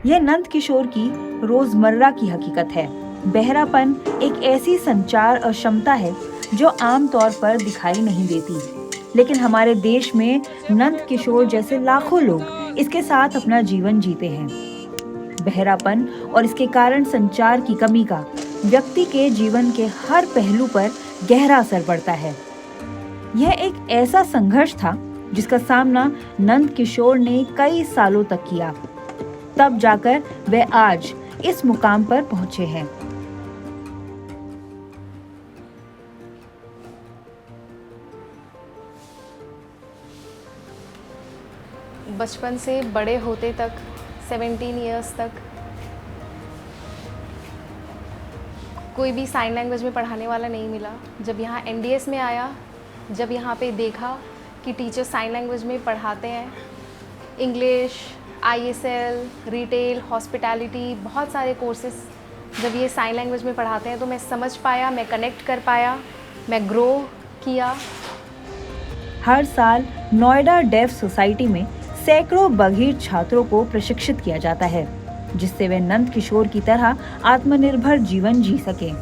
यह नंद किशोर की रोजमर्रा की हकीकत है। बहरापन एक ऐसी संचार अक्षमता है जो आमतौर पर दिखाई नहीं देती, लेकिन हमारे देश में नंद किशोर जैसे लाखों लोग इसके साथ अपना जीवन जीते हैं। बहरापन और इसके कारण संचार की कमी का व्यक्ति के जीवन के हर पहलू पर गहरा असर पड़ता है। यह एक ऐसा संघर्ष था जिसका सामना नंद किशोर ने कई सालों तक किया, तब जाकर वे आज इस मुकाम पर पहुंचे हैं। बचपन से बड़े होते तक 17 इयर्स तक कोई भी साइन लैंग्वेज में पढ़ाने वाला नहीं मिला। जब यहाँ NDS में आया, जब यहाँ पे देखा कि टीचर साइन लैंग्वेज में पढ़ाते हैं, इंग्लिश, ISL, रिटेल, हॉस्पिटैलिटी, बहुत सारे कोर्सेस जब ये साइन लैंग्वेज में पढ़ाते हैं तो मैं समझ पाया, मैं कनेक्ट कर पाया, मैं ग्रो किया। हर साल नोएडा डेफ सोसाइटी में सैकड़ों बधिर छात्रों को प्रशिक्षित किया जाता है, जिससे वे नंद किशोर की तरह आत्मनिर्भर जीवन जी सकें।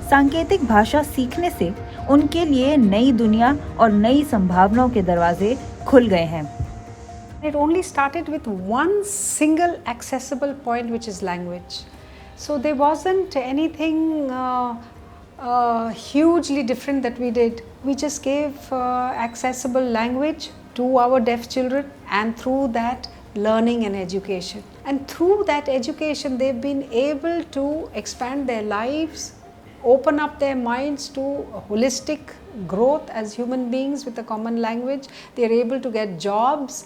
सांकेतिक भाषा सीखने से उनके लिए नई दुनिया और नई संभावनाओं के दरवाजे खुल गए हैं। It only started with one single accessible point, which is language. So there wasn't anything hugely different that we did. We just gave accessible language to our deaf children, and through that learning and education. And through that education they've been able to expand their lives, open up their minds to holistic growth as human beings with a common language. They are able to get jobs.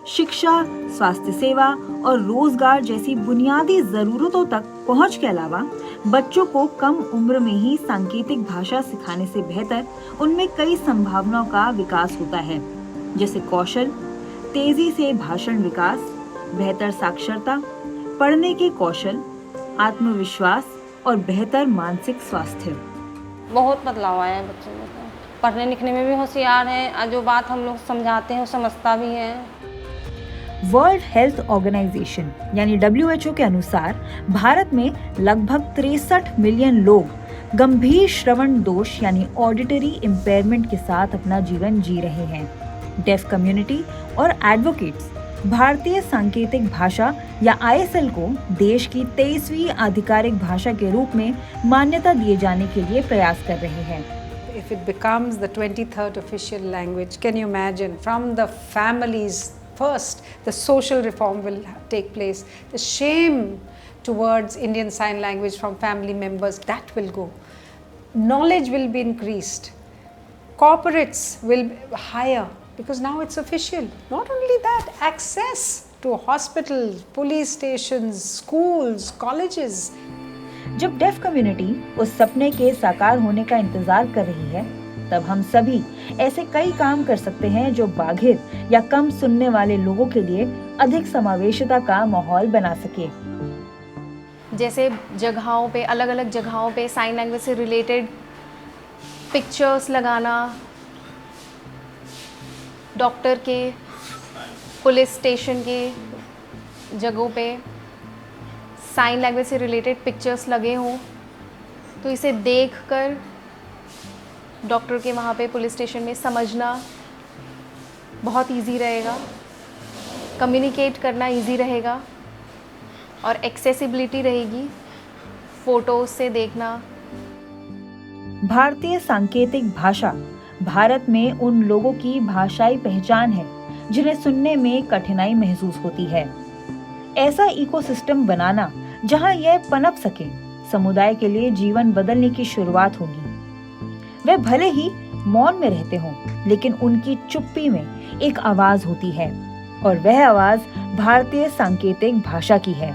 शिक्षा, स्वास्थ्य सेवा और रोजगार जैसी बुनियादी जरूरतों तक पहुंच के अलावा बच्चों को कम उम्र में ही सांकेतिक भाषा सिखाने से बेहतर उनमें कई संभावनाओं का विकास होता है, जैसे कौशल, तेजी से भाषण विकास, बेहतर साक्षरता, पढ़ने के कौशल, आत्मविश्वास और बेहतर मानसिक स्वास्थ्य। बहुत बदलाव आया है बच्चों में, पढ़ने लिखने में भी होशियार है और जो बात हम लोग समझाते हैं वो समझता भी है। वर्ल्ड हेल्थ ऑर्गेनाइजेशन यानी WHO के अनुसार भारत में लगभग 63 मिलियन लोग गंभीर श्रवण दोष यानी ऑडिटरी इम्पेयरमेंट के साथ अपना जीवन जी रहे हैं। डेफ कम्युनिटी और एडवोकेट्स भारतीय सांकेतिक भाषा या ISL को देश की 23वीं आधिकारिक भाषा के रूप में मान्यता दिए जाने के लिए प्रयास कर रहे हैं। If it becomes the 23rd official language, can you imagine, from the families first, the social reform will take place. The shame towards Indian Sign Language from family members, that will go. Knowledge will be increased. Corporates will hire because now it's official. Not only that, access to hospitals, police stations, schools, colleges. जब def community उस सपने के साकार होने का इंतजार कर रही है, तब हम सभी ऐसे कई काम कर सकते हैं जो बाधिर या कम सुनने वाले लोगों के लिए अधिक समावेशिता का माहौल बना सके। जैसे जगहों पे, अलग अलग जगहों पे साइन लैंग्वेज से रिलेटेड पिक्चर्स लगाना, डॉक्टर के, पुलिस स्टेशन के जगहों पे साइन लैंग्वेज से रिलेटेड पिक्चर्स लगे हों, तो इसे देखकर डॉक्टर के वहाँ पे पुलिस स्टेशन में समझना बहुत इजी रहेगा, कम्युनिकेट करना इजी रहेगा और एक्सेसिबिलिटी रहेगी फोटोज से देखना। भारतीय सांकेतिक भाषा भारत में उन लोगों की भाषाई पहचान है जिन्हें सुनने में कठिनाई महसूस होती है। ऐसा इकोसिस्टम बनाना जहां यह पनप सके, समुदाय के लिए जीवन बदलने की शुरुआत होगी। वे भले ही मौन में रहते हों, लेकिन उनकी चुप्पी में एक आवाज होती है और वह आवाज भारतीय सांकेतिक भाषा की है।